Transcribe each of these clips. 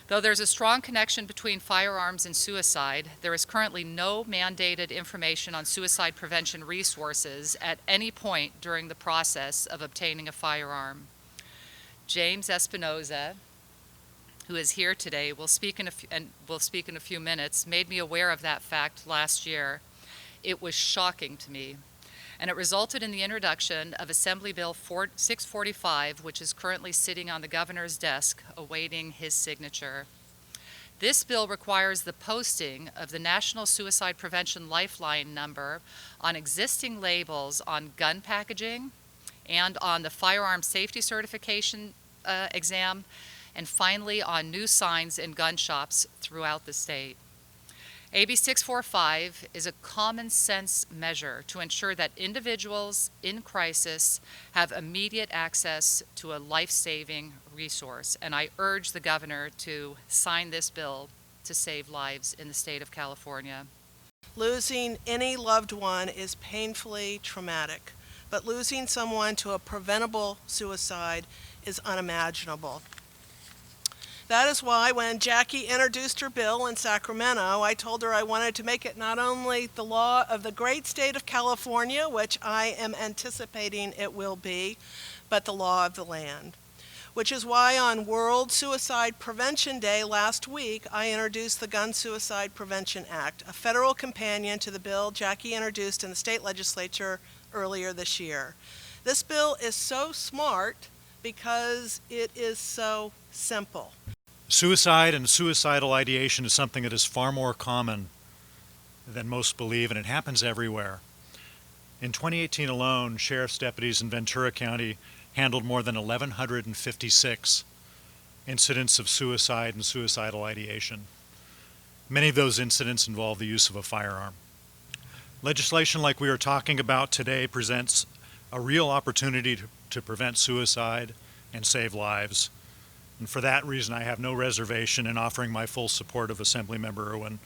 Though there's a strong connection between firearms and suicide, there is currently no mandated information on suicide prevention resources at any point during the process of obtaining a firearm. James Espinoza, who is here today, will speak in a few minutes, made me aware of that fact last year. It was shocking to me, and it resulted in the introduction of Assembly Bill 645, which is currently sitting on the governor's desk awaiting his signature. This bill requires the posting of the National Suicide Prevention Lifeline number on existing labels on gun packaging and on the firearm safety certification exam, and finally on new signs in gun shops throughout the state. AB 645 is a common sense measure to ensure that individuals in crisis have immediate access to a life-saving resource, and I urge the governor to sign this bill to save lives in the state of California. Losing any loved one is painfully traumatic, but losing someone to a preventable suicide is unimaginable. That is why when Jackie introduced her bill in Sacramento, I told her I wanted to make it not only the law of the great state of California, which I am anticipating it will be, but the law of the land. Which is why on World Suicide Prevention Day last week, I introduced the Gun Suicide Prevention Act, a federal companion to the bill Jackie introduced in the state legislature earlier this year. This bill is so smart because it is so simple. Suicide and suicidal ideation is something that is far more common than most believe, and it happens everywhere. In 2018 alone, sheriff's deputies in Ventura County handled more than 1,156 incidents of suicide and suicidal ideation. Many of those incidents involve the use of a firearm. Legislation like we are talking about today presents a real opportunity to prevent suicide and save lives. And for that reason, I have no reservation in offering my full support of Assemblymember Irwin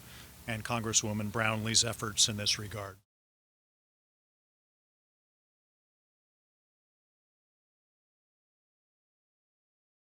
and Congresswoman Brownley's efforts in this regard.